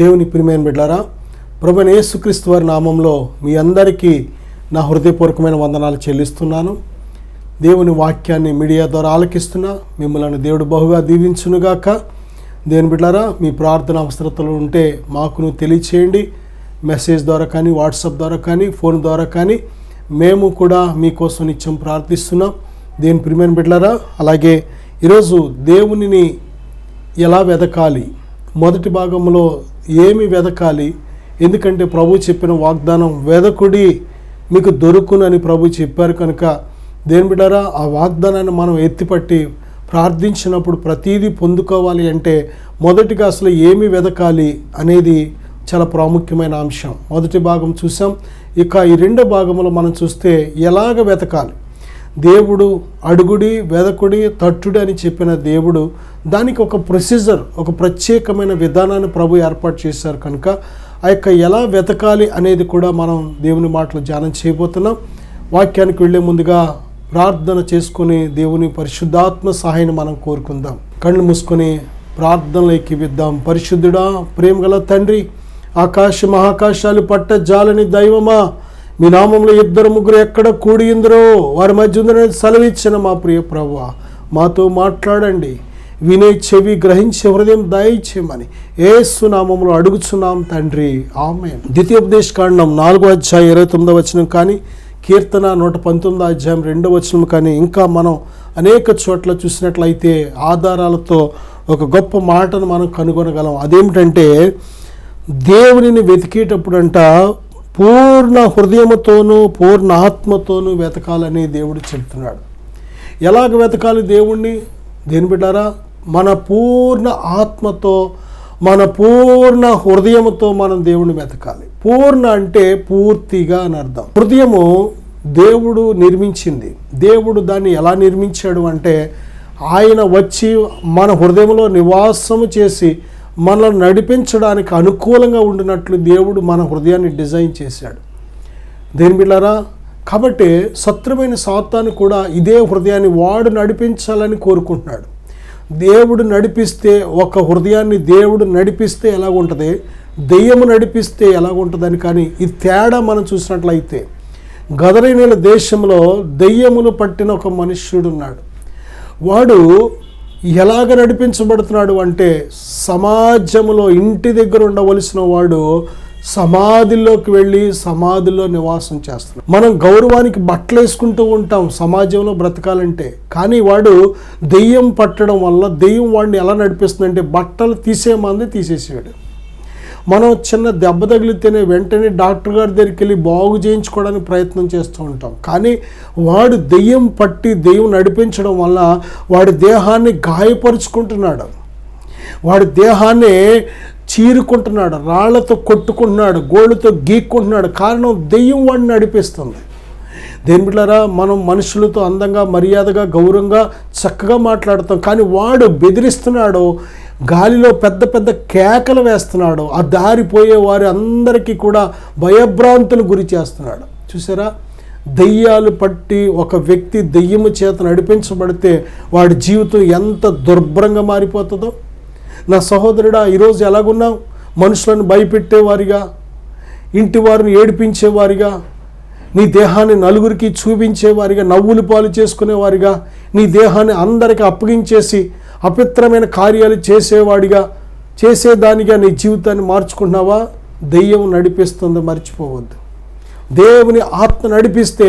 దేవుని ప్రియమైన బిడ్డలారా, ప్రభువైన యేసుక్రీస్తు వారి నామంలో మీ అందరికీ నా హృదయపూర్వకమైన వందనాలు చెల్లిస్తున్నాను. దేవుని వాక్యాన్ని మీడియా ద్వారా ఆలకిస్తున్నా మిమ్మల్ని దేవుడు బహుగా దీవించునుగాక. దేవుని బిడ్డలారా, మీ ప్రార్థన అవసరతలు ఉంటే మాకును తెలియచేయండి. మెసేజ్ ద్వారా కానీ, వాట్సాప్ ద్వారా కానీ, ఫోన్ ద్వారా కానీ మేము కూడా మీకోసం నిత్యం ప్రార్థిస్తున్నాం. దేవుని ప్రియమైన బిడ్డలారా, అలాగే ఈరోజు దేవునిని ఎలా వెదకాలి, మొదటి భాగంలో ఏమి వెదకాలి, ఎందుకంటే ప్రభు చెప్పిన వాగ్దానం వెదకుడి మీకు దొరుకునని ప్రభు చెప్పారు కనుక దేవుని బిడ్డలారా, ఆ వాగ్దానాన్ని మనం ఎత్తిపట్టి ప్రార్థించినప్పుడు ప్రతీదీ పొందుకోవాలి అంటే మొదటిగా అసలు ఏమి వెదకాలి అనేది చాలా ప్రాముఖ్యమైన అంశం. మొదటి భాగం చూసాం. ఇక ఈ రెండో భాగంలో మనం చూస్తే ఎలాగ వెతకాలి. దేవుడు అడుగుడి, వెదకుడి, తట్టుడి అని చెప్పిన దేవుడు దానికి ఒక ప్రొసీజర్, ఒక ప్రత్యేకమైన విధానాన్ని ప్రభు ఏర్పాటు చేశారు కనుక ఆ యొక్క ఎలా వెతకాలి అనేది కూడా మనం దేవుని మాటలు ధ్యానం చేయబోతున్నాం. వాక్యానికి వెళ్ళే ముందుగా ప్రార్థన చేసుకుని దేవుని పరిశుద్ధాత్మ సహాయాన్ని మనం కోరుకుందాం. కళ్ళు మూసుకొని ప్రార్థనలు ఎక్కివిద్దాం. పరిశుద్ధుడా, ప్రేమగల తండ్రి, ఆకాశ మహాకాశాలు పట్ట జాలని దైవమా, మీ నామంలో 2-3 ఎక్కడ కూడియిందరో వారి మధ్య ఉందని సెలవిచ్చిన మా ప్రియ ప్రభువా, మాతో మాట్లాడండి. వినే చెవి, గ్రహించే హృదయం దయచేయమని యేసు నామంలో అడుగుచున్నాం తండ్రి, ఆమేన్. ద్వితీయోపదేశకాండం 4వ అధ్యాయం 29వ వచనం కానీ, కీర్తన 119వ అధ్యాయం 2వ వచనం కానీ, ఇంకా మనం అనేక చోట్ల చూసినట్లయితే ఆధారాలతో ఒక గొప్ప మాటను మనం కనుగొనగలం. అదేమిటంటే, దేవునిని వెతికేటప్పుడంట పూర్ణ హృదయముతోనూ పూర్ణ ఆత్మతోనూ వెతకాలని దేవుడు చెప్తున్నాడు. ఎలాగ వెతకాలి దేవుణ్ణి? దేని బిడ్డారా, మన పూర్ణ ఆత్మతో, మన పూర్ణ హృదయముతో మనం దేవుణ్ణి వెతకాలి. పూర్ణ అంటే పూర్తిగా అని అర్థం. హృదయము దేవుడు నిర్మించింది. దేవుడు దాన్ని ఎలా నిర్మించాడు అంటే, ఆయన వచ్చి మన హృదయంలో నివాసము చేసి మనల్ని నడిపించడానికి అనుకూలంగా ఉండినట్లు దేవుడు మన హృదయాన్ని డిజైన్ చేశాడు. దేని బిడ్డారా, కాబట్టి శత్రువైన సాతాను కూడా ఇదే హృదయాన్ని వాడు నడిపించాలని కోరుకుంటున్నాడు. దేవుడు నడిపిస్తే, ఒక హృదయాన్ని దేవుడు నడిపిస్తే ఎలాగుంటుంది, దెయ్యము నడిపిస్తే ఎలాగుంటుందని. కానీ ఈ తేడా మనం చూసినట్లయితే గదరేనీల దేశంలో దెయ్యములు పట్టిన ఒక మనుష్యుడు ఉన్నాడు. వాడు ఎలాగ నడిపించబడుతున్నాడు అంటే, సమాజంలో ఇంటి దగ్గర ఉండవలసిన వాడు సమాధిలోకి వెళ్ళి సమాధిలో నివాసం చేస్తున్నాడు. మనం గౌరవానికి బట్టలు వేసుకుంటూ ఉంటాం సమాజంలో బ్రతకాలంటే, కానీ వాడు దెయ్యం పట్టడం వల్ల దెయ్యం వాడిని ఎలా నడిపిస్తుందంటే బట్టలు తీసేమంది తీసేసాడు. మనం చిన్న దెబ్బ తగిలితేనే వెంటనే డాక్టర్ గారి దగ్గరికి వెళ్ళి బాగు చేయించుకోవడానికి ప్రయత్నం చేస్తూ ఉంటాం. కానీ వాడు దెయ్యం పట్టి దెయ్యం నడిపించడం వల్ల వాడి దేహాన్ని గాయపరుచుకుంటున్నాడు, వాడి దేహాన్ని చీరుకుంటున్నాడు, రాళ్లతో కొట్టుకుంటున్నాడు, గోళ్ళతో గీక్కుంటున్నాడు. కారణం దెయ్యం వాడిని నడిపిస్తుంది. దేని బిడ్డలారా, మనం మనుషులతో అందంగా, మర్యాదగా, గౌరవంగా, చక్కగా మాట్లాడతాం. కానీ వాడు బెదిరిస్తున్నాడు, గాలిలో పెద్ద పెద్ద కేకలు వేస్తున్నాడు, ఆ దారిపోయే వారి అందరికీ కూడా భయభ్రాంతులు గురి చేస్తున్నాడు. చూసారా, దెయ్యాలు పట్టి ఒక వ్యక్తి దెయ్యము చేత నడిపించబడితే వాడి జీవితం ఎంత దుర్భరంగా మారిపోతుందో. నా సహోదరుడా, ఈరోజు ఎలాగున్నావు? మనుషులను భయపెట్టేవారిగా, ఇంటి వారిని ఏడిపించేవారిగా, నీ దేహాన్ని నలుగురికి చూపించేవారిగా, నవ్వులు పాలు చేసుకునేవారిగా, నీ దేహాన్ని అందరికీ అప్పగించేసి అపవిత్రమైన కార్యాలు చేసేదానిగా నీ జీవితాన్ని మార్చుకుంటున్నావా? దెయ్యం నడిపిస్తుంది, మర్చిపోవద్దు. దేవుని ఆత్మ నడిపిస్తే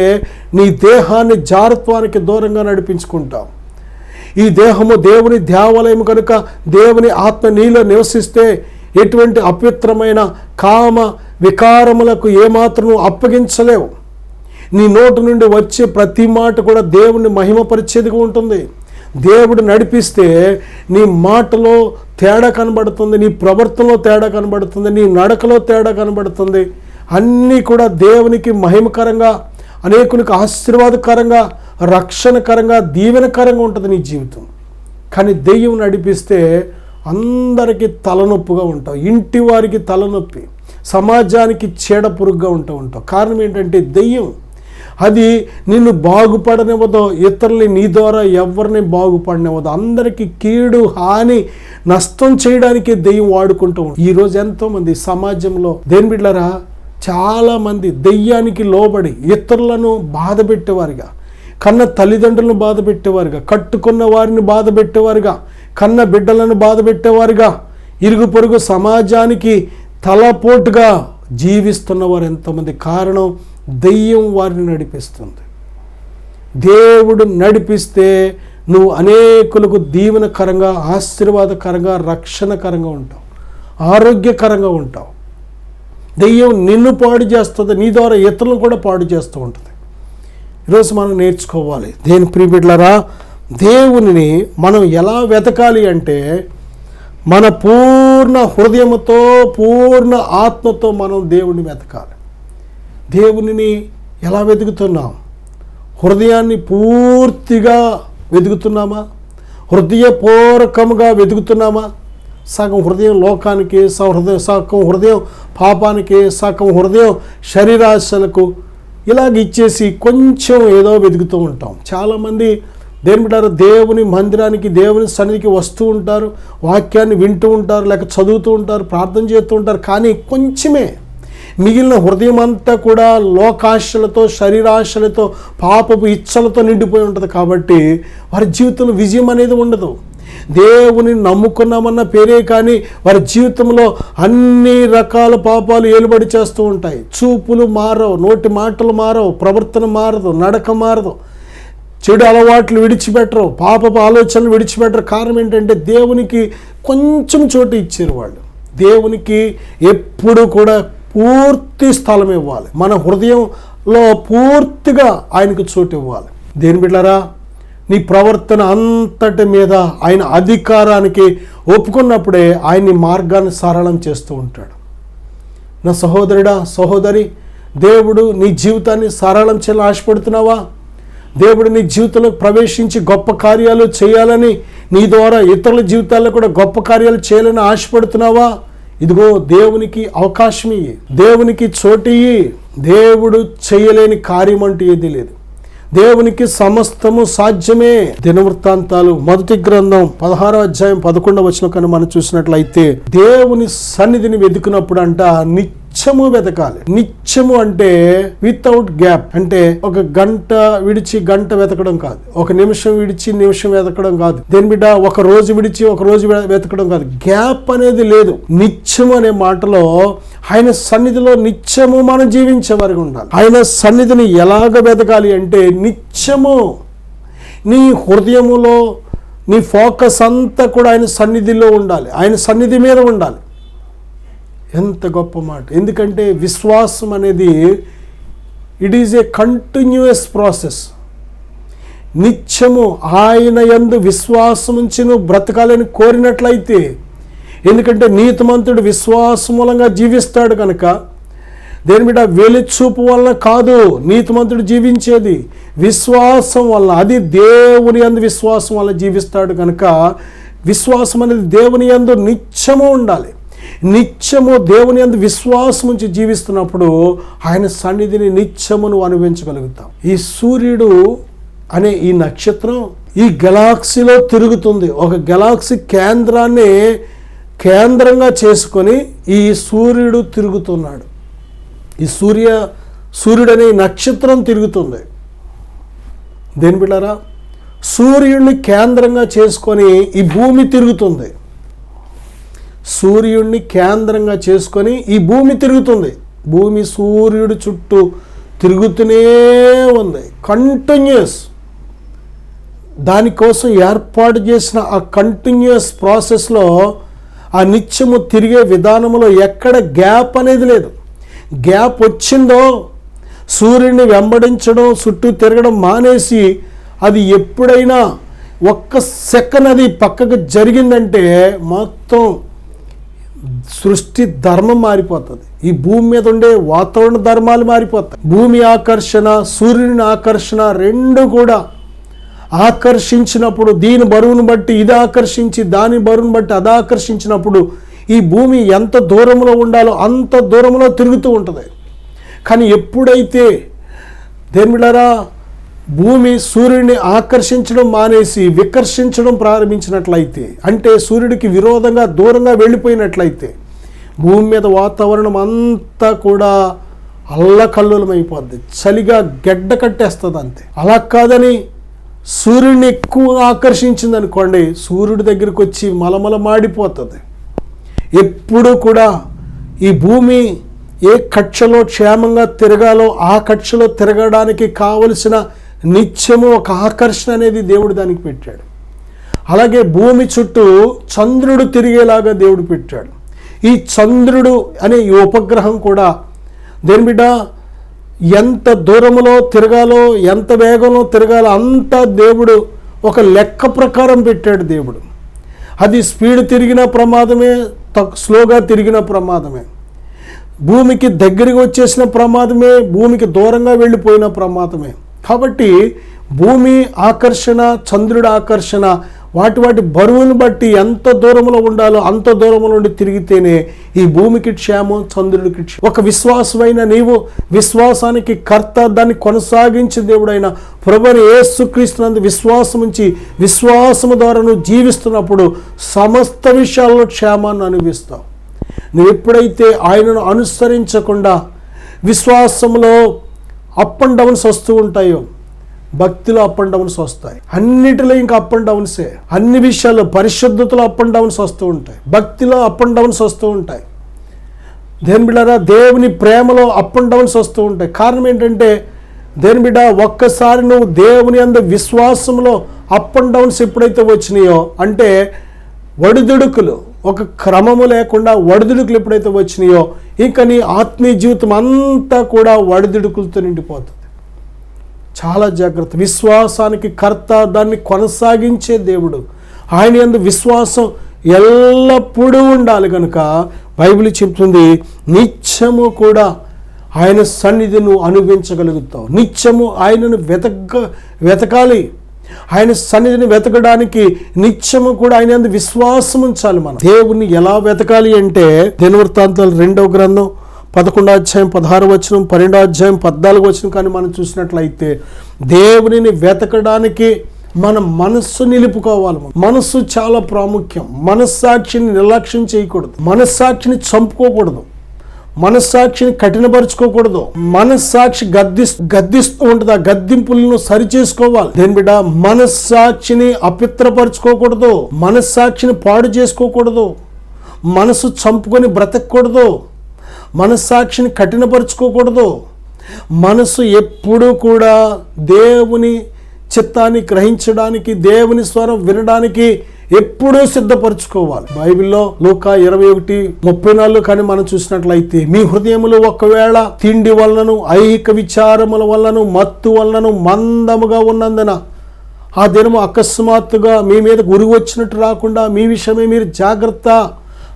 నీ దేహాన్ని జారత్వానికి దూరంగా నడిపించుకుంటావు. ఈ దేహము దేవుని దేవాలయం కనుక దేవుని ఆత్మ నీలో నివసిస్తే ఎటువంటి అపవిత్రమైన కామ వికారములకు ఏమాత్రం అప్పగించలేవు. నీ నోటి నుండి వచ్చే ప్రతి మాట కూడా దేవుని మహిమపరిచేదిగా ఉంటుంది. దేవుడు నడిపిస్తే నీ మాటలో తేడా కనబడుతుంది, నీ ప్రవర్తనలో తేడా కనబడుతుంది, నీ నడకలో తేడా కనబడుతుంది. అన్నీ కూడా దేవునికి మహిమకరంగా, అనేకునికి ఆశీర్వాదకరంగా, రక్షణకరంగా, దీవెనకరంగా ఉంటుంది నీ జీవితం. కానీ దెయ్యం నడిపిస్తే అందరికీ తలనొప్పిగా ఉంటావు, ఇంటి వారికి తలనొప్పి, సమాజానికి చీడ పురుగుగా ఉంటావు. కారణం ఏంటంటే దెయ్యం అది నిన్ను బాగుపడనివ్వదు, ఇతరుల్ని నీ ద్వారా ఎవరిని బాగుపడనివ్వదు. అందరికీ కీడు, హాని, నష్టం చేయడానికి దెయ్యం వాడుకుంటూ ఉంటుంది. ఈరోజు ఎంతోమంది సమాజంలో దేని బిడ్డలారా, చాలామంది దెయ్యానికి లోబడి ఇతరులను బాధ పెట్టేవారుగా, కన్న తల్లిదండ్రులను బాధ పెట్టేవారుగా, కట్టుకున్న వారిని బాధ పెట్టేవారుగా, కన్న బిడ్డలను బాధ పెట్టేవారుగా, ఇరుగు పొరుగు సమాజానికి తలపోటుగా జీవిస్తున్నవారు ఎంతోమంది. కారణం దెయ్యం వారిని నడిపిస్తుంది. దేవుడు నడిపిస్తే నువ్వు అనేకులకు దీవెనకరంగా, ఆశీర్వాదకరంగా, రక్షణకరంగా ఉంటావు, ఆరోగ్యకరంగా ఉంటావు. దెయ్యం నిన్ను పాడు చేస్తుంది, నీ ద్వారా ఇతరులను కూడా పాడు చేస్తూ ఉంటుంది. ఈరోజు మనం నేర్చుకోవాలి. దేని ప్రియబిడ్డలారా, దేవునిని మనం ఎలా వెతకాలి అంటే మన పూర్ణ హృదయముతో, పూర్ణ ఆత్మతో మనం దేవుని వెతకాలి. దేవునిని ఎలా వెతుకుతున్నాం? హృదయాన్ని పూర్తిగా వెతుకుతున్నామా? హృదయపూర్వకముగా వెతుకుతున్నామా? సగం హృదయం లోకానికి, సగం హృదయం పాపానికి, సగం హృదయం శరీరాశలకు ఇలాగ ఇచ్చేసి కొంచెం ఏదో వెతుకుతూ ఉంటాం. చాలామంది దేని బిడ్డారు, దేవుని మందిరానికి, దేవుని సన్నిధికి వస్తూ ఉంటారు, వాక్యాన్ని వింటూ ఉంటారు, లేక చదువుతూ ఉంటారు, ప్రార్థన చేస్తూ ఉంటారు. కానీ కొంచెమే, మిగిలిన హృదయం అంతా కూడా లోకాశలతో, శరీరాశలతో, పాపపు ఇచ్చలతో నిండిపోయి ఉంటుంది. కాబట్టి వారి జీవితంలో విజయం అనేది ఉండదు. దేవుని నమ్ముకున్నామన్న పేరే కానీ వారి జీవితంలో అన్ని రకాల పాపాలు ఏలుబడి చేస్తూ ఉంటాయి. చూపులు మారవు, నోటి మాటలు మారవు, ప్రవర్తన మారదు, నడక మారదు, చెడు అలవాట్లు విడిచిపెట్టరు, పాపపు ఆలోచనలు విడిచిపెట్టరు. కారణం ఏంటంటే దేవునికి కొంచెం చోటు ఇచ్చారు వాళ్ళు. దేవునికి ఎప్పుడు కూడా పూర్తి స్థలం ఇవ్వాలి. మన హృదయంలో పూర్తిగా ఆయనకు చోటు ఇవ్వాలి. దేని బిడ్డలారా, నీ ప్రవర్తన అంతటి మీద ఆయన అధికారానికి ఒప్పుకున్నప్పుడే ఆయన్ని మార్గాన్ని సరళం చేస్తూ ఉంటాడు. నా సహోదరుడా, సహోదరి, దేవుడు నీ జీవితాన్ని సరళం చేయాలని ఆశపడుతున్నావా? దేవుడు నీ జీవితంలో ప్రవేశించి గొప్ప కార్యాలు చేయాలని, నీ ద్వారా ఇతరుల జీవితాల్లో కూడా గొప్ప కార్యాలు చేయాలని ఆశపడుతున్నావా? ఇదిగో దేవునికి అవకాశం ఇయ్యి, దేవునికి చోటు ఇయ్యి. దేవుడు చేయలేని కార్యం అంటూ ఏదీ లేదు. దేవునికి సమస్తము సాధ్యమే. దినవృత్తాంతాలు 1వ గ్రంథం 16వ అధ్యాయం 11వ వచనం కన్నా మనం చూసినట్లయితే, దేవుని సన్నిధిని వెతుకున్నప్పుడు అంట నిత్యము వెతకాలి. నిత్యము అంటే వితౌట్ గ్యాప్, అంటే ఒక గంట విడిచి గంట వెతకడం కాదు, ఒక నిమిషం విడిచి నిమిషం వెతకడం కాదు. దేని బిడ్డ, ఒక రోజు విడిచి ఒక రోజు వెతకడం కాదు. గ్యాప్ అనేది లేదు. నిత్యము అనే మాటలో ఆయన సన్నిధిలో నిత్యము మనం జీవించే వరకు ఉండాలి. ఆయన సన్నిధిని ఎలాగ వెతకాలి అంటే నిత్యము నీ హృదయములో నీ ఫోకస్ అంతా కూడా ఆయన సన్నిధిలో ఉండాలి, ఆయన సన్నిధి మీద ఉండాలి. ఎంత గొప్ప మాట! ఎందుకంటే విశ్వాసం అనేది it is a continuous process. నిత్యము ఆయన యందు విశ్వాసం ఉంచి నువ్వు బ్రతకాలని కోరినట్లయితే, ఎందుకంటే నీతిమంతుడు విశ్వాసం మూలంగా జీవిస్తాడు కనుక, దేని మీద వెలిచూపు వలన కాదు నీతిమంతుడు జీవించేది, విశ్వాసం వల్ల. అది దేవుని యందు విశ్వాసం వల్ల జీవిస్తాడు కనుక విశ్వాసం అనేది దేవుని యందు నిత్యము ఉండాలి. నిత్యము దేవుని యందు విశ్వాసం ఉంచి జీవిస్తున్నప్పుడు ఆయన సన్నిధిని నిత్యమును అనుభవించగలుగుతాం. ఈ సూర్యుడు అనే ఈ నక్షత్రం ఈ గెలాక్సీలో తిరుగుతుంది. ఒక గెలాక్సీ కేంద్రాన్ని కేంద్రంగా చేసుకొని ఈ సూర్యుడు తిరుగుతున్నాడు. ఈ సూర్యుడు అనే నక్షత్రం తిరుగుతుంది. దేని బిడ్డారా, సూర్యుడిని కేంద్రంగా చేసుకొని ఈ భూమి తిరుగుతుంది. సూర్యుడిని కేంద్రంగా చేసుకొని ఈ భూమి తిరుగుతుంది. భూమి సూర్యుడు చుట్టూ తిరుగుతూనే ఉంది, కంటిన్యూస్. దానికోసం ఏర్పాటు చేసిన ఆ కంటిన్యూస్ ప్రాసెస్లో, ఆ నిత్యము తిరిగే విధానంలో ఎక్కడ గ్యాప్ అనేది లేదు. గ్యాప్ వచ్చిందో సూర్యుడిని వెంబడించడం, చుట్టూ తిరగడం మానేసి అది ఎప్పుడైనా ఒక్క సెకండ్ అది పక్కకు జరిగిందంటే మొత్తం సృష్టి ధర్మం మారిపోతుంది. ఈ భూమి మీద ఉండే వాతావరణ ధర్మాలు మారిపోతాయి. భూమి ఆకర్షణ, సూర్యుని ఆకర్షణ రెండు కూడా ఆకర్షించినప్పుడు, దీని బరువును బట్టి ఇది ఆకర్షించి, దాని బరువును బట్టి అది ఆకర్షించినప్పుడు ఈ భూమి ఎంత దూరంలో ఉండాలో అంత దూరంలో తిరుగుతూ ఉంటుంది. కానీ ఎప్పుడైతే దేవులారా, భూమి సూర్యుడిని ఆకర్షించడం మానేసి వికర్షించడం ప్రారంభించినట్లయితే, అంటే సూర్యుడికి విరోధంగా దూరంగా వెళ్ళిపోయినట్లయితే భూమి మీద వాతావరణం అంతా కూడా అల్లకల్లోలమైపోద్ది, చలిగా గెడ్డ కట్టేస్తుంది అంతే. అలా కాదని సూర్యుడిని ఎక్కువ ఆకర్షించింది అనుకోండి, సూర్యుడి దగ్గరికి వచ్చి మలమల మాడిపోతుంది. ఎప్పుడూ కూడా ఈ భూమి ఏ కక్షలో క్షేమంగా తిరగాలో ఆ కక్షలో తిరగడానికి కావలసిన నిత్యము ఒక ఆకర్షణ అనేది దేవుడు దానికి పెట్టాడు. అలాగే భూమి చుట్టూ చంద్రుడు తిరిగేలాగా దేవుడు పెట్టాడు. ఈ చంద్రుడు అనే ఈ ఉపగ్రహం కూడా దేని బిడ్డ ఎంత దూరంలో తిరగాలో ఎంత వేగంలో తిరగాలో అంతా దేవుడు ఒక లెక్క ప్రకారం పెట్టాడు దేవుడు. అది స్పీడ్ తిరిగిన ప్రమాదమే, స్లోగా తిరిగిన ప్రమాదమే, భూమికి దగ్గరికి వచ్చేసిన ప్రమాదమే, భూమికి దూరంగా వెళ్ళిపోయిన ప్రమాదమే. కాబట్టి భూమి ఆకర్షణ, చంద్రుడి ఆకర్షణ వాటి బరువును బట్టి ఎంత దూరంలో ఉండాలో అంత దూరంలో ఉండి తిరిగితేనే ఈ భూమికి క్షేమం, చంద్రుడికి క్షేమం. ఒక విశ్వాసమైన నీవు విశ్వాసానికి కర్త, దాన్ని కొనసాగించే దేవుడైన ప్రభువైన యేసుక్రీస్తునందు విశ్వాసం ఉంచి విశ్వాసము ద్వారా నువ్వు జీవిస్తున్నప్పుడు సమస్త విషయాల్లో క్షేమాన్ని అనుభవిస్తావు. నువ్వు ఎప్పుడైతే ఆయనను అనుసరించకుండా విశ్వాసంలో అప్ అండ్ డౌన్స్ వస్తూ ఉంటాయో, భక్తిలో అప్ అండ్ డౌన్స్ వస్తాయి. అన్నిటిలో ఇంకా అప్ అండ్ డౌన్సే. అన్ని విషయాల్లో పరిశుద్ధతలో అప్ అండ్ డౌన్స్ వస్తూ ఉంటాయి, భక్తిలో అప్ అండ్ డౌన్స్ వస్తూ ఉంటాయి. దేని బిడ్డారా, దేవుని ప్రేమలో అప్ అండ్ డౌన్స్ వస్తూ ఉంటాయి. కారణం ఏంటంటే దేని బిడ్డ, ఒక్కసారి నువ్వు దేవుని యందు విశ్వాసంలో అప్ అండ్ డౌన్స్ ఎప్పుడైతే వచ్చినాయో, అంటే ఒడిదుడుకులు ఒక క్రమము లేకుండా ఒడిదుడుకులు ఎప్పుడైతే వచ్చినాయో, ఇంకా నీ ఆత్మీయ జీవితం అంతా కూడా ఒడిదుడుకులతో నిండిపోతుంది. చాలా జాగ్రత్త. విశ్వాసానికి కర్త, దాన్ని కొనసాగించే దేవుడు. ఆయన యందు విశ్వాసం ఎల్లప్పుడూ ఉండాలి కనుక బైబిల్ చెప్తుంది, నిత్యము కూడా ఆయన సన్నిధి నువ్వు అనుభవించగలుగుతావు. నిత్యము ఆయనను వెతకాలి. ఆయన సన్నిధిని వెతకడానికి నిత్యము కూడా ఆయన యందు విశ్వాసం ఉంచాలి. మనం దేవుణ్ణి ఎలా వెతకాలి అంటే దినవృత్తాంతాలు 2వ గ్రంథం 11వ అధ్యాయం 16వ వచనం, 12వ అధ్యాయం 14వ వచనం కానీ మనం చూసినట్లయితే దేవునిని వెతకడానికి మన మనస్సు నిలుపుకోవాలి. మనస్సు చాలా ప్రాముఖ్యం. మనస్సాక్షిని నిర్లక్ష్యం చేయకూడదు, మనస్సాక్షిని చంపుకోకూడదు, మనస్సాక్షిని కఠినపరుచుకోకూడదు. మనస్సాక్షి గద్దిస్తూ ఉంటుంది, ఆ గద్దింపులను సరిచేసుకోవాలి. దేని బిడ్డ, మనస్సాక్షిని అపిత్రపరుచుకోకూడదు, మనస్సాక్షిని పాడు చేసుకోకూడదు, మనసు చంపుకొని బ్రతకూడదు, మనస్సాక్షిని కఠినపరుచుకోకూడదు. మనసు ఎప్పుడూ కూడా దేవుని చిత్తాన్ని గ్రహించడానికి, దేవుని స్వరం వినడానికి ఎప్పుడూ సిద్ధపరచుకోవాలి. బైబిల్లో లూకా 21:34 కానీ మనం చూసినట్లయితే, మీ హృదయములు ఒకవేళ తిండి వలనను ఐహిక విచారముల వలనను మత్తు వలనను మందముగా ఉన్నందున ఆ దినము అకస్మాత్తుగా మీ మీద గురి వచ్చినట్టు రాకుండా మీ విషయమే మీరు జాగ్రత్త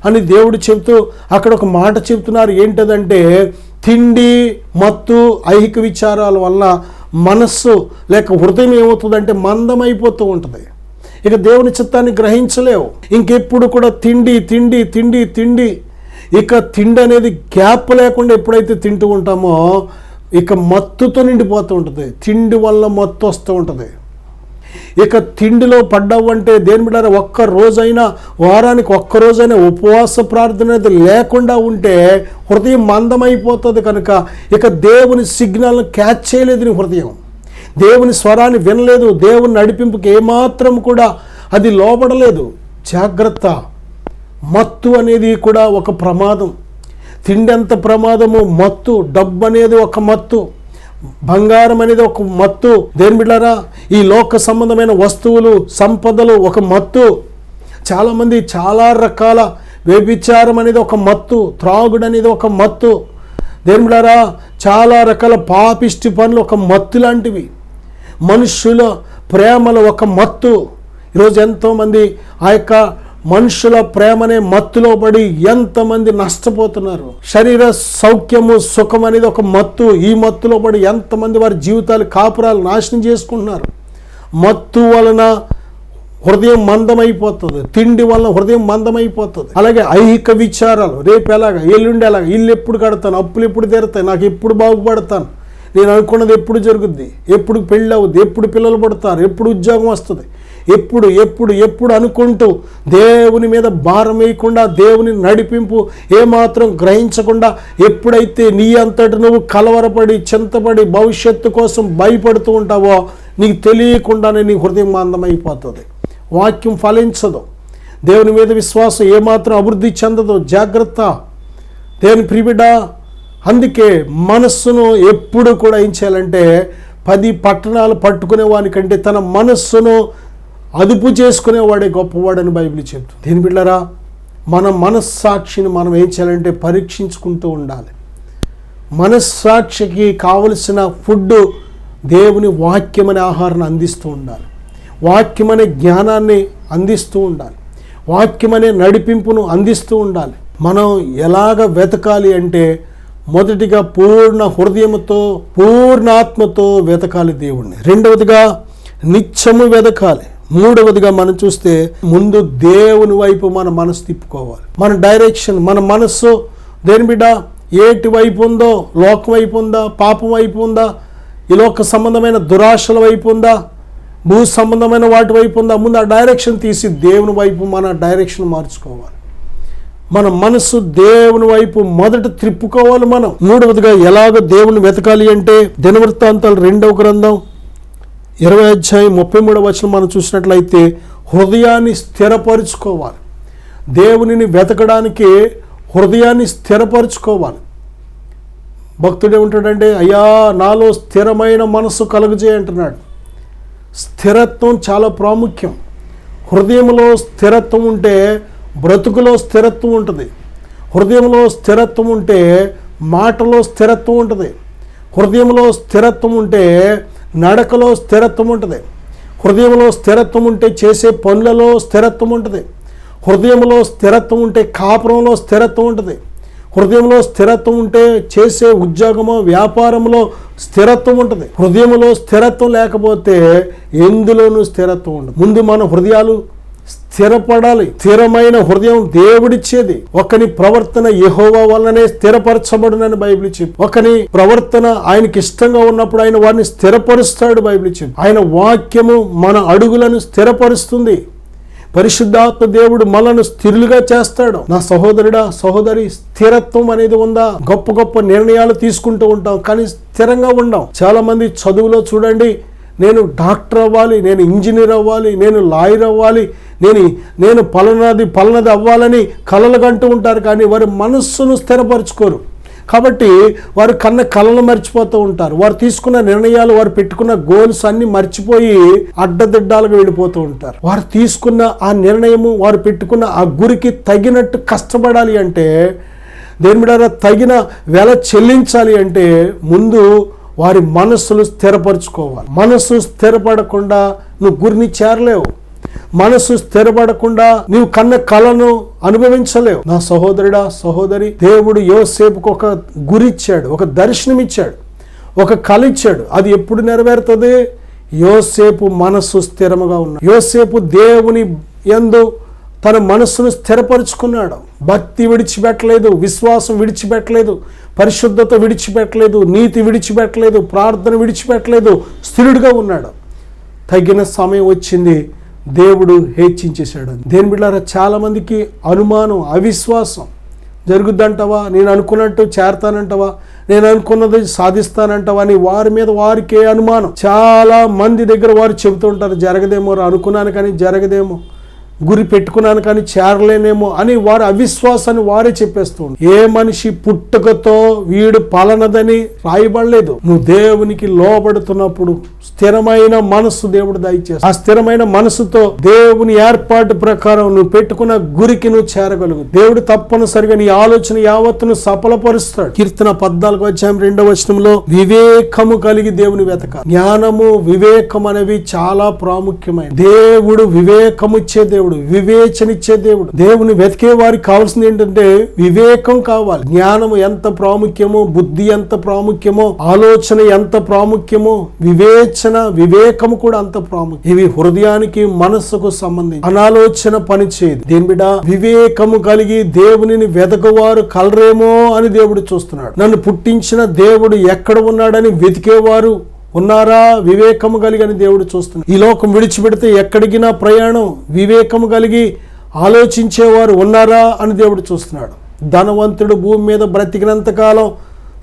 అని దేవుడు చెబుతూ అక్కడ ఒక మాట చెప్తున్నారు. ఏంటదంటే, తిండి, మత్తు, ఐహిక విచారాల వల్ల మనస్సు లేక హృదయం ఏమవుతుందంటే మందమైపోతూ ఉంటుంది. ఇక దేవుని చిత్తాన్ని గ్రహించలేవు. ఇంకెప్పుడు కూడా తిండి తిండి తిండి తిండి. ఇక తిండి అనేది గ్యాప్ లేకుండా ఎప్పుడైతే తింటూ ఉంటామో ఇక మత్తుతో నిండిపోతూ ఉంటుంది. తిండి వల్ల మత్తు వస్తూ ఉంటుంది. ఇక తిండిలో పడ్డావు అంటే దేని బిడ్డారా, ఒక్క రోజైనా, వారానికి ఒక్కరోజైనా ఉపవాస ప్రార్థన అనేది లేకుండా ఉంటే హృదయం మందమైపోతుంది. కనుక ఇక దేవుని సిగ్నల్ను క్యాచ్ చేయలేదు నీ హృదయం, దేవుని స్వరాన్ని వినలేదు, దేవుని నడిపింపుకి ఏమాత్రం కూడా అది లోబడలేదు. జాగ్రత్త. మత్తు అనేది కూడా ఒక ప్రమాదం. తిండి ఎంత ప్రమాదము, మత్తు. డబ్బు అనేది ఒక మత్తు, బంగారం అనేది ఒక మత్తు. దేని బిడ్డారా, ఈ లోక సంబంధమైన వస్తువులు, సంపదలు ఒక మత్తు. చాలామంది చాలా రకాల వ్యభిచారం అనేది ఒక మత్తు, త్రాగుడు అనేది ఒక మత్తు. దేని బిడ్డారా, చాలా రకాల పాపిష్టి పనులు ఒక మత్తు లాంటివి. మనుష్యుల ప్రేమలు ఒక మత్తు. ఈరోజు ఎంతోమంది ఆ యొక్క మనుషుల ప్రేమనే మత్తులో పడి ఎంతమంది నష్టపోతున్నారు. శరీర సౌఖ్యము, సుఖం అనేది ఒక మత్తు. ఈ మత్తులో పడి ఎంతమంది వారి జీవితాలు, కాపురాలు నాశనం చేసుకుంటున్నారు. మత్తు వలన హృదయం మందమైపోతుంది, తిండి వలన హృదయం మందమైపోతుంది. అలాగే ఐహిక విచారాలు, రేపు ఎలాగా, ఎల్లుండి ఎలాగా, ఇల్లు ఎప్పుడు కడతాను, అప్పులు ఎప్పుడు తీరుతాయి, నాకు ఎప్పుడు బాగుపడతాను, నేను అనుకున్నది ఎప్పుడు జరుగుద్ది, ఎప్పుడు పెళ్ళి అవుద్ది, ఎప్పుడు పిల్లలు పుడతారు, ఎప్పుడు ఉద్యోగం వస్తుంది, ఎప్పుడు ఎప్పుడు ఎప్పుడు అనుకుంటూ దేవుని మీద భారం వేయకుండా, దేవుని నడిపింపు ఏమాత్రం గ్రహించకుండా, ఎప్పుడైతే నీ అంతటి నువ్వు కలవరపడి చింతపడి భవిష్యత్తు కోసం భయపడుతూ ఉంటావో నీకు తెలియకుండానే నీ హృదయం మందమైపోతుంది, వాక్యం ఫలించదు, దేవుని మీద విశ్వాసం ఏమాత్రం అభివృద్ధి చెందదు. జాగ్రత్త దేవుని ప్రియబిడ్డ. అందుకే మనస్సును ఎప్పుడు కూడా ఏం చేయాలంటే 10 పట్టణాలు పట్టుకునే వానికంటే తన మనస్సును అదుపు చేసుకునేవాడే గొప్పవాడని బైబిల్ చెప్తుంది. దీని బిడ్డలారా, మన మనస్సాక్షిని మనం ఏం చేయాలంటే పరీక్షించుకుంటూ ఉండాలి. మనస్సాక్షికి కావలసిన ఫుడ్ దేవుని వాక్యం అనే ఆహారాన్ని అందిస్తూ ఉండాలి, వాక్యం అనే జ్ఞానాన్ని అందిస్తూ ఉండాలి, వాక్యం అనే నడిపింపును అందిస్తూ ఉండాలి. మనం ఎలాగ వెతకాలి అంటే మొదటిగా పూర్ణ హృదయంతో పూర్ణ ఆత్మతో వెతకాలి దేవుణ్ణి. రెండవదిగా నిత్యము వెతకాలి. మూడవదిగా మనం చూస్తే ముందు దేవుని వైపు మన మనసు తిప్పుకోవాలి. మన డైరెక్షన్, మన మనస్సు దేని బిడ్డ ఏటి వైపు ఉందో, లోకం వైపు ఉందా, పాపం వైపు ఉందా, ఈ లోక సంబంధమైన దురాశల వైపు ఉందా, భూ సంబంధమైన వాటి వైపు ఉందా, ముందు ఆ డైరెక్షన్ తీసి దేవుని వైపు మన డైరెక్షన్ మార్చుకోవాలి. మన మనసు దేవుని వైపు మొదట త్రిప్పుకోవాలి మనం. మూడవదిగా ఎలాగ దేవుని వెతకాలి అంటే దినవృత్తాంతాలు 2వ గ్రంథం 20వ అధ్యాయం 33వ వచనం మనం చూసినట్లయితే హృదయాన్ని స్థిరపరుచుకోవాలి. దేవునిని వెతకడానికి హృదయాన్ని స్థిరపరుచుకోవాలి. భక్తుడు ఏమంటాడంటే, అయ్యా నాలో స్థిరమైన మనసు కలుగజేయ అంటున్నాడు. స్థిరత్వం చాలా ప్రాముఖ్యం. హృదయంలో స్థిరత్వం ఉంటే బ్రతుకులో స్థిరత్వం ఉంటుంది. హృదయంలో స్థిరత్వం ఉంటే మాటలో స్థిరత్వం ఉంటుంది. హృదయంలో స్థిరత్వం ఉంటే నడకలో స్థిరత్వం ఉంటుంది. హృదయంలో స్థిరత్వం ఉంటే చేసే పనులలో స్థిరత్వం ఉంటుంది. హృదయంలో స్థిరత్వం ఉంటే కాపురంలో స్థిరత్వం ఉంటుంది. హృదయంలో స్థిరత్వం ఉంటే చేసే ఉద్యోగమో వ్యాపారంలో స్థిరత్వం ఉంటుంది. హృదయంలో స్థిరత్వం లేకపోతే ఎందులోనూ స్థిరత్వం ఉండదు. ముందు మన హృదయాలు స్థిరపడాలి. స్థిరమైన హృదయం దేవుడిచ్చేది. ఒకని ప్రవర్తన యెహోవా వల్లనే స్థిరపరచబడునని బైబిల్ చెప్పి, ఒకని ప్రవర్తన ఆయనకి ఇష్టంగా ఉన్నప్పుడు ఆయన వారిని స్థిరపరుస్తాడు బైబిల్ చెప్పి. ఆయన వాక్యము మన అడుగులను స్థిరపరుస్తుంది. పరిశుద్ధాత్మ దేవుడు మనను స్థిరులుగా చేస్తాడు. నా సహోదరుడా సహోదరి, స్థిరత్వం అనేది ఉందా? గొప్ప గొప్ప నిర్ణయాలు తీసుకుంటూ ఉంటాం కానీ స్థిరంగా ఉండం. చాలా మంది చదువులో చూడండి, నేను డాక్టర్ అవ్వాలి, నేను ఇంజనీర్ అవ్వాలి, నేను లాయర్ అవ్వాలి, నేను పలానది అవ్వాలని కలలు కంటూ ఉంటారు కానీ వారి మనస్సును స్థిరపరచుకోరు. కాబట్టి వారు కన్న కళలు మర్చిపోతూ ఉంటారు. వారు తీసుకున్న నిర్ణయాలు, వారు పెట్టుకున్న గోల్స్ అన్ని మర్చిపోయి అడ్డదిడ్డాలుగా వెళ్ళిపోతూ ఉంటారు. వారు తీసుకున్న ఆ నిర్ణయము, వారు పెట్టుకున్న ఆ గురికి తగినట్టు కష్టపడాలి అంటే, దేని మీద తగిన వెల చెల్లించాలి అంటే ముందు వారి మనస్సులు స్థిరపరచుకోవాలి. మనస్సు స్థిరపడకుండా నువ్వు గురిని చేరలేవు. మనసు స్థిరపడకుండా నీవు కన్న కళను అనుభవించలేవు. నా సహోదరుడా సహోదరి, దేవుడు యోసేపుకు ఒక గురి ఇచ్చాడు, ఒక దర్శనం ఇచ్చాడు, ఒక కళ ఇచ్చాడు. అది ఎప్పుడు నెరవేరుతుంది? యోసేపు మనస్సు స్థిరముగా ఉన్నాడు. యోసేపు దేవుని యందు తన మనస్సును స్థిరపరుచుకున్నాడు. భక్తి విడిచిపెట్టలేదు, విశ్వాసం విడిచిపెట్టలేదు, పరిశుద్ధత విడిచిపెట్టలేదు, నీతి విడిచిపెట్టలేదు, ప్రార్థన విడిచిపెట్టలేదు, స్థిరుడిగా ఉన్నాడు. తగిన సమయం వచ్చింది, దేవుడు హెచ్చించేశాడు. దేని బిడ్డలారా, చాలామందికి అనుమానం, అవిశ్వాసం జరుగుద్దంటావా, నేను అనుకున్నట్టు చేరతానంటావా, నేను అనుకున్నది సాధిస్తానంటావా అని వారి మీద వారికే అనుమానం. చాలా మంది దగ్గర వారు చెబుతూ ఉంటారు, జరగదేమో, అనుకున్నాను కానీ జరగదేమో, గురి పెట్టుకున్నాను కానీ చేరలేనేమో అని వారు అవిశ్వాసాన్ని వారే చెప్పేస్తూ ఉంటారు. ఏ మనిషి పుట్టుకతో వీడు పలనదని రాయబడలేదు. నువ్వు దేవునికి లోబడుతున్నప్పుడు స్థిరమైన మనస్సు దేవుడు దయచేస్తాడు. ఆ స్థిరమైన మనసుతో దేవుని ఏర్పాటు ప్రకారం నువ్వు పెట్టుకున్న గురికి నువ్వు చేరగలుగు. దేవుడు తప్పనిసరిగా నీ ఆలోచన యావత్తును సఫలపరుస్తాడు. కీర్తన 14వ అధ్యాయం 2వ వచనంలో వివేకము కలిగి దేవుని వెతకాలి. జ్ఞానము, వివేకం అనేవి చాలా ప్రాముఖ్యమైన. దేవుడు వివేకము ఇచ్చే దేవుడు. దేవుడు, వివేచనిచ్చే దేవుడు. దేవుని వెతికే వారికి కావాల్సింది ఏంటంటే వివేకం కావాలి. జ్ఞానం ఎంత ప్రాముఖ్యమో, బుద్ధి ఎంత ప్రాముఖ్యమో, ఆలోచన ఎంత ప్రాముఖ్యమో, వివేకము కూడా అంత ప్రాముఖ్యం. ఇవి హృదయానికి మనస్సుకు సంబంధించి అనాలోచన పనిచేయదు. దేని బిడ్డ, వివేకము కలిగి దేవునిని వెతకవారు కలరేమో అని దేవుడు చూస్తున్నాడు. నన్ను పుట్టించిన దేవుడు ఎక్కడ ఉన్నాడని వెతికేవారు ఉన్నారా? వివేకము కలిగి అని దేవుడు చూస్తున్నాడు. ఈ లోకం విడిచిపెడితే ఎక్కడికినా ప్రయాణం వివేకము కలిగి ఆలోచించేవారు ఉన్నారా అని దేవుడు చూస్తున్నాడు. ధనవంతుడు భూమి మీద బ్రతికినంతకాలం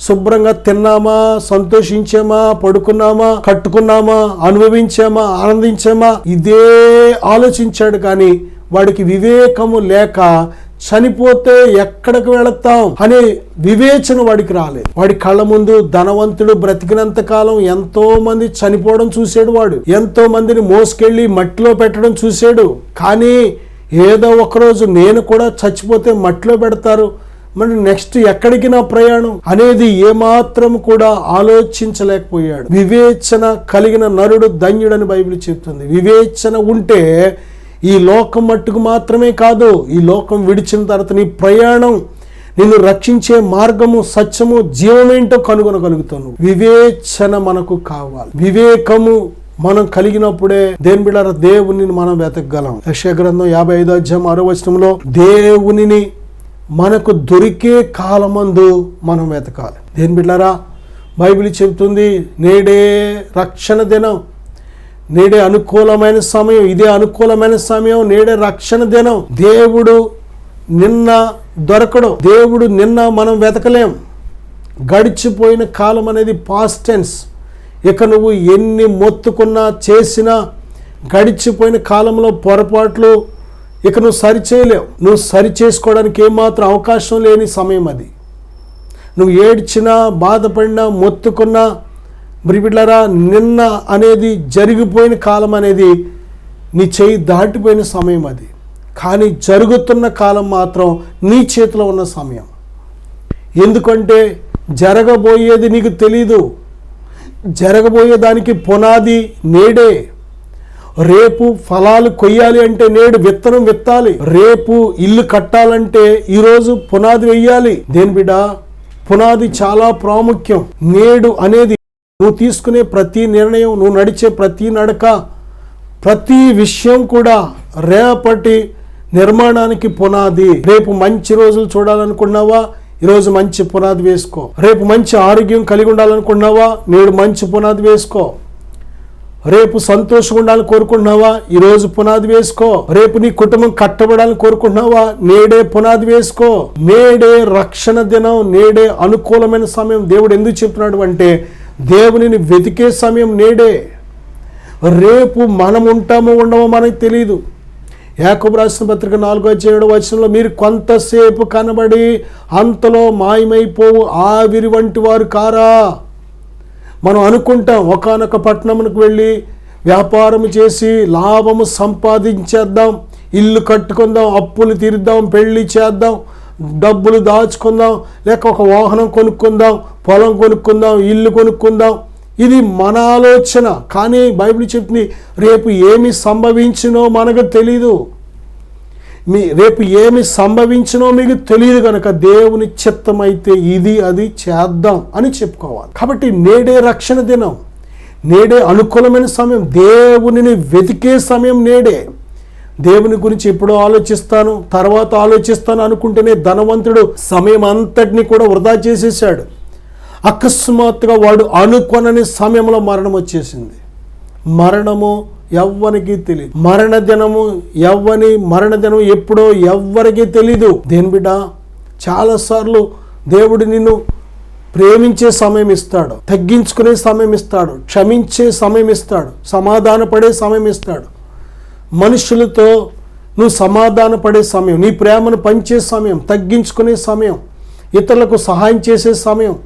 శుభ్రంగా తిన్నామా, సంతోషించామా, పడుకున్నామా, కట్టుకున్నామా, అనుభవించామా, ఆనందించామా, ఇదే ఆలోచించాడు. కానీ వాడికి వివేకము లేక చనిపోతే ఎక్కడికి వెళతాం అనే వివేచన వాడికి రాలేదు. వాడి కళ్ళ ముందు ధనవంతుడు బ్రతికినంత కాలం ఎంతో మంది చనిపోవడం చూశాడు. వాడు ఎంతో మందిని మోసుకెళ్ళి మట్టిలో పెట్టడం చూశాడు. కానీ ఏదో ఒకరోజు నేను కూడా చచ్చిపోతే మట్టిలో పెడతారు, మరి నెక్స్ట్ ఎక్కడికి నా ప్రయాణం అనేది ఏమాత్రం కూడా ఆలోచించలేకపోయాడు. వివేచన కలిగిన నరుడు ధన్యుడని బైబిల్ చెప్తుంది. వివేచన ఉంటే ఈ లోకం మట్టుకు మాత్రమే కాదు, ఈ లోకం విడిచిన తర్వాత నీ ప్రయాణం, నిన్ను రక్షించే మార్గము, సత్యము, జీవమేంటో కనుగొనగలుగుతాను. వివేచన మనకు కావాలి. వివేకము మనం కలిగినప్పుడే దేని బిడ్డలారా దేవునిని మనం వెతకగలం. యెషయా గ్రంథం 55:6 దేవునిని మనకు దొరికే కాలమందు మనం వెతకాలి. దేని బిడ్డలారా బైబిల్ చెబుతుంది, నేడే రక్షణ దినం, నేడే అనుకూలమైన సమయం, ఇదే అనుకూలమైన సమయం, నేడే రక్షణ దినం. దేవుడు నిన్న దొరకడు, దేవుడు నిన్న మనం వెతకలేం. గడిచిపోయిన కాలం అనేది పాస్ట్ టెన్స్. ఇక నువ్వు ఎన్ని మొత్తుకున్నా చేసినా గడిచిపోయిన కాలంలో పొరపాట్లు ఇక నువ్వు సరిచేయలేవు. నువ్వు సరి చేసుకోవడానికి ఏమాత్రం అవకాశం లేని సమయం అది. నువ్వు ఏడ్చినా, బాధపడినా, మొత్తుకున్నా, బిడ్డలారా నిన్న అనేది జరిగిపోయిన కాలం అనేది నీ చేయి దాటిపోయిన సమయం అది. కానీ జరుగుతున్న కాలం మాత్రం నీ చేతిలో ఉన్న సమయం. ఎందుకంటే జరగబోయేది నీకు తెలీదు. జరగబోయేదానికి పునాది నేడే. రేపు ఫలాలు కొయ్యాలి అంటే నేడు విత్తనం విత్తాలి. రేపు ఇల్లు కట్టాలంటే ఈరోజు పునాది వెయ్యాలి. దేని బిడ్డ, పునాది చాలా ప్రాముఖ్యం. నేడు అనేది నువ్వు తీసుకునే ప్రతి నిర్ణయం, నువ్వు నడిచే ప్రతి నడక, ప్రతి విషయం కూడా రేపటి నిర్మాణానికి పునాది. రేపు మంచి రోజులు చూడాలనుకున్నావా, ఈరోజు మంచి పునాది వేసుకో. రేపు మంచి ఆరోగ్యం కలిగి ఉండాలనుకున్నావా, నేడు మంచి పునాది వేసుకో. రేపు సంతోషంగా ఉండాలని కోరుకుంటున్నావా, ఈరోజు పునాది వేసుకో. రేపు నీ కుటుంబం కట్టబడాలని కోరుకుంటున్నావా, నేడే పునాది వేసుకో. నేడే రక్షణ దినం, నేడే అనుకూలమైన సమయం. దేవుడు ఎందుకు చెప్తున్నాడు అంటే దేవునిని వెతికే సమయం నేడే. రేపు మనం ఉంటామో ఉండమో మనకు తెలియదు. యాకోబు రాసిన పత్రిక 4:7 మీరు కొంతసేపు కనబడి అంతలో మాయమైపోవు ఆవిరి వంటి వారు కారా. మనం అనుకుంటాం ఒకానొక పట్టణమునకు వెళ్ళి వ్యాపారం చేసి లాభము సంపాదించేద్దాం, ఇల్లు కట్టుకుందాం, అప్పులు తీరుద్దాం, పెళ్లి చేద్దాం, డబ్బులు దాచుకుందాం, లేక ఒక వాహనం కొనుక్కుందాం, పొలం కొనుక్కుందాం, ఇల్లు కొనుక్కుందాం. ఇది మన ఆలోచన. కానీ బైబిల్ చెప్తుంది రేపు ఏమి సంభవించినో మనకు తెలీదు. రేపు ఏమి సంభవించినో మీకు తెలియదు కనుక దేవుని చిత్తమైతే ఇది అది చేద్దాం అని చెప్పుకోవాలి. కాబట్టి నేడే రక్షణ దినం, నేడే అనుకూలమైన సమయం, దేవునిని వెతికే సమయం నేడే. దేవుని గురించి ఎప్పుడో ఆలోచిస్తాను, తర్వాత ఆలోచిస్తాను అనుకుంటేనే ధనవంతుడు సమయం అంతటినీ కూడా వృధా చేసేసాడు. అకస్మాత్తుగా వాడు అనుకొనని సమయంలో మరణం వచ్చేసింది. మరణము ఎవ్వరికి తెలియదు. మరణ దినం ఎప్పుడో ఎవ్వరికి తెలీదు. దేని బిడ్డ, చాలాసార్లు దేవుడు నిన్ను ప్రేమించే సమయం ఇస్తాడు, తగ్గించుకునే సమయం ఇస్తాడు, క్షమించే సమయం ఇస్తాడు, సమాధానపడే సమయం ఇస్తాడు. మనుషులతో నువ్వు సమాధానపడే సమయం, నీ ప్రేమను పంచే సమయం, తగ్గించుకునే సమయం, ఇతరులకు సహాయం చేసే సమయం,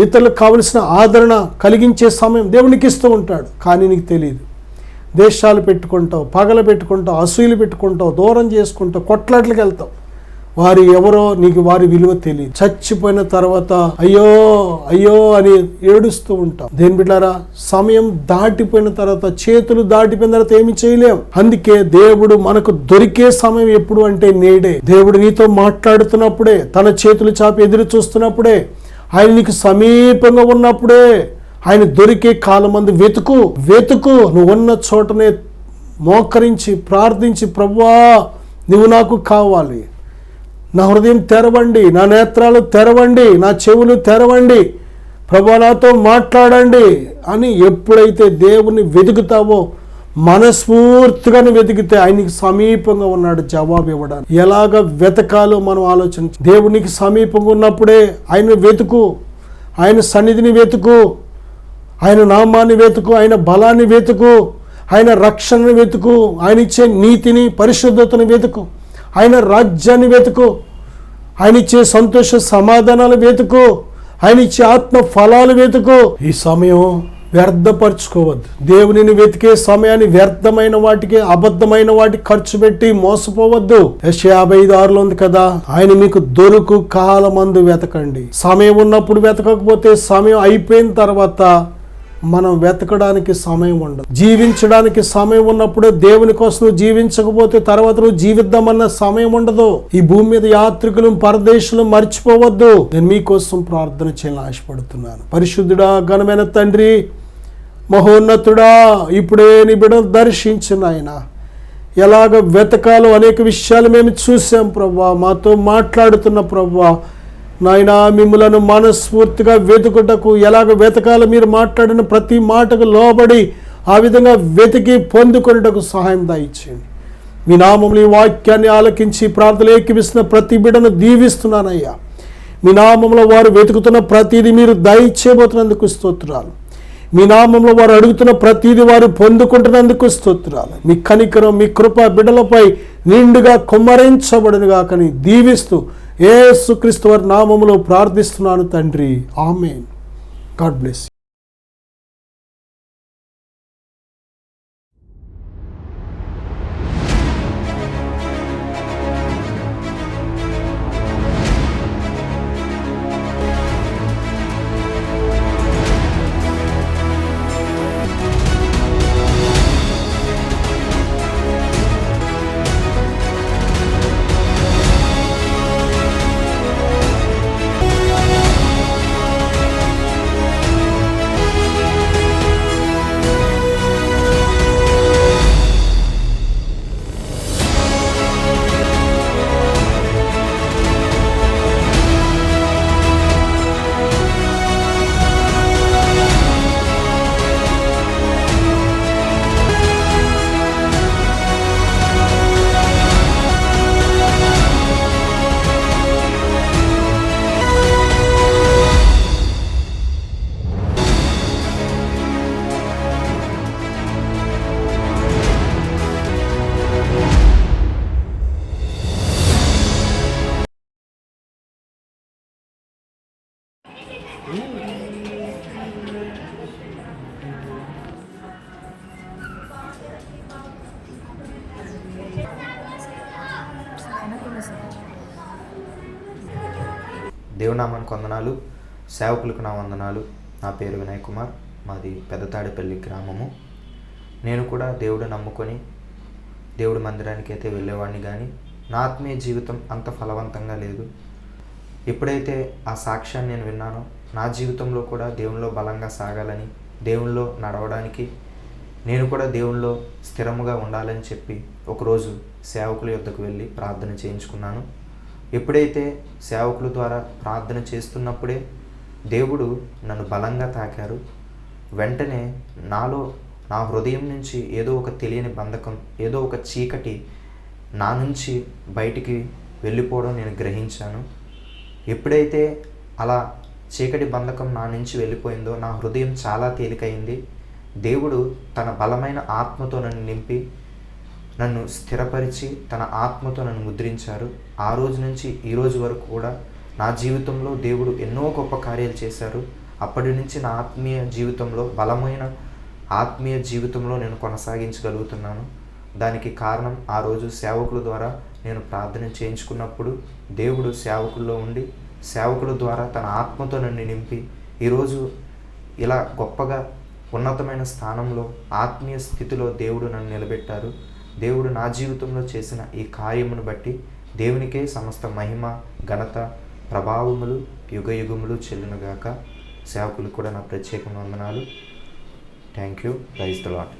ఇతరులకు కావలసిన ఆదరణ కలిగించే సమయం దేవునికి ఇస్తూ ఉంటాడు. కానీ నీకు తెలియదు. దేశాలు పెట్టుకుంటావు, పగలు పెట్టుకుంటావు, అసూయలు పెట్టుకుంటావు, దూరం చేసుకుంటావు, కొట్లాట్లకు వెళ్తావు. వారు ఎవరో నీకు వారి విలువ తెలియదు. చచ్చిపోయిన తర్వాత అయ్యో అయ్యో అని ఏడుస్తూ ఉంటాం. దేని బిడ్డారా, సమయం దాటిపోయిన తర్వాత, చేతులు దాటిపోయిన తర్వాత ఏమి చేయలేం. అందుకే దేవుడు మనకు దొరికే సమయం ఎప్పుడు అంటే నేడే. దేవుడు నీతో మాట్లాడుతున్నప్పుడే, తన చేతులు చాపి ఎదురు చూస్తున్నప్పుడే, ఆయన నీకు సమీపంగా ఉన్నప్పుడే, ఆయన దొరికే కాలమందు వెతుకు. నువ్వు ఉన్న చోటనే మోకరించి ప్రార్థించి, ప్రభువా నువ్వు నాకు కావాలి, నా హృదయం తెరవండి, నా నేత్రాలు తెరవండి, నా చెవులు తెరవండి, ప్రభువా నాతో మాట్లాడండి అని ఎప్పుడైతే దేవుని వెతుకుతావో, మనస్ఫూర్తిగానే వెతికితే ఆయనకి సమీపంగా ఉన్నాడు జవాబు ఇవ్వడానికి. ఎలాగ వెతకాలో మనం ఆలోచించి, దేవునికి సమీపంగా ఉన్నప్పుడే ఆయన వెతుకు, ఆయన సన్నిధిని వెతుకు, ఆయన నామాన్ని వెతుకు, ఆయన బలాన్ని వెతుకు, ఆయన రక్షణను వెతుకు, ఆయన ఇచ్చే నీతిని పరిశుద్ధతను వెతుకు, ఆయన రాజ్యాన్ని వెతుకు, ఆయన ఇచ్చే సంతోష సమాధానాలు వెతుకు, ఆయన ఇచ్చే ఆత్మ ఫలాలు వెతుకు. ఈ సమయం వ్యర్థపరచుకోవద్దు. దేవునిని వెతికే సమయాన్ని వ్యర్థమైన వాటికి, అబద్ధమైన వాటికి ఖర్చు పెట్టి మోసపోవద్దు. యెషయా 55:6 ఉంది కదా, ఆయన మీకు దొరుకు కాలమందు వెతకండి. సమయం ఉన్నప్పుడు వెతకకపోతే సమయం అయిపోయిన తర్వాత మనం వెతకడానికి సమయం ఉండదు. జీవించడానికి సమయం ఉన్నప్పుడే దేవుని కోసం నువ్వు జీవించకపోతే తర్వాత నువ్వు జీవిద్దామన్న సమయం ఉండదు. ఈ భూమి మీద యాత్రికులు పరదేశులు మర్చిపోవద్దు. నేను మీకోసం ప్రార్థన చేయాలని ఆశపడుతున్నాను. పరిశుద్ధుడా, ఘనమైన తండ్రి, మహోన్నతుడా, ఇప్పుడే నీ బిడ్డను దర్శించిన ఆయన ఎలాగ వెతకాలో అనేక విషయాలు మేము చూసాం ప్రభువా. మాతో మాట్లాడుతున్న ప్రభువా, నాయనా మిమ్ములను మనస్ఫూర్తిగా వెతుకుటకు ఎలాగ వెతకాలో మీరు మాట్లాడిన ప్రతి మాటకు లోబడి ఆ విధంగా వెతికి పొందుకొనుటకు సహాయం దయచేయండి. మీ నామములో ఈ వాక్యాన్ని ఆలకించి ప్రార్థనలు ఏకీవిస్తున్న ప్రతి బిడ్డను దీవిస్తున్నానయ్యా. మీ నామంలో వారు వెతుకుతున్న ప్రతిదీ మీరు దయచేయబోతున్నందుకు స్తోత్రాలు. మీ నామంలో వారు అడుగుతున్న ప్రతిదీ వారు పొందుకుంటున్నందుకు స్తోత్రాలు. మీ కనికరం, మీ కృప బిడ్డలపై నిండుగా కుమ్మరించబడునుగా కని దీవిస్తూ యేసుక్రీస్తు వారి నామములో ప్రార్థిస్తున్నాను తండ్రి, ఆమేన్. God bless. దేవునామానికి వందనాలు, సేవకులకు నా వందనాలు. నా పేరు వినయ్ కుమార్, మాది పెద్దతాడిపల్లి గ్రామము. నేను కూడా దేవుడు నమ్ముకొని దేవుడి మందిరానికి అయితే వెళ్ళేవాడిని, కానీ నా ఆత్మీయ జీవితం అంత ఫలవంతంగా లేదు. ఎప్పుడైతే ఆ సాక్ష్యాన్ని నేను విన్నానో, నా జీవితంలో కూడా దేవునిలో బలంగా సాగాలని, దేవునిలో నడవడానికి, నేను కూడా దేవునిలో స్థిరముగా ఉండాలని చెప్పి ఒకరోజు సేవకుల యొద్దకు వెళ్ళి ప్రార్థన చేయించుకున్నాను. ఎప్పుడైతే సేవకుల ద్వారా ప్రార్థన చేస్తున్నప్పుడే దేవుడు నన్ను బలంగా తాకారు. వెంటనే నా హృదయం నుంచి ఏదో ఒక తెలియని బంధకం, ఏదో ఒక చీకటి నా నుంచి బయటికి వెళ్ళిపోవడం నేను గ్రహించాను. ఎప్పుడైతే అలా చీకటి బంధకం నా నుంచి వెళ్ళిపోయిందో నా హృదయం చాలా తేలికైంది. దేవుడు తన బలమైన ఆత్మతో నన్ను నింపి నన్ను స్థిరపరిచి తన ఆత్మతో నన్ను ముద్రించారు. ఆ రోజు నుంచి ఈ రోజు వరకు కూడా నా జీవితంలో దేవుడు ఎన్నో గొప్ప కార్యాలు చేశారు. అప్పటి నుంచి నా ఆత్మీయ జీవితంలో బలమైన ఆత్మీయ జీవితంలో నేను కొనసాగించగలుగుతున్నాను. దానికి కారణం ఆ రోజు సేవకుల ద్వారా నేను ప్రార్థన చేయించుకున్నప్పుడు దేవుడు సేవకుల్లో ఉండి సేవకుల ద్వారా తన ఆత్మతో నన్ను నింపి ఈరోజు ఇలా గొప్పగా ఉన్నతమైన స్థానంలో ఆత్మీయ స్థితిలో దేవుడు నన్ను నిలబెట్టారు. దేవుడు నా జీవితంలో చేసిన ఈ కార్యమును బట్టి దేవునికే సమస్త మహిమ, ఘనత, ప్రభావములు యుగయుగములు చెల్లునుగాక. సేవకులు కూడా నా ప్రత్యేక వందనాలు. Thank you. Praise the lord.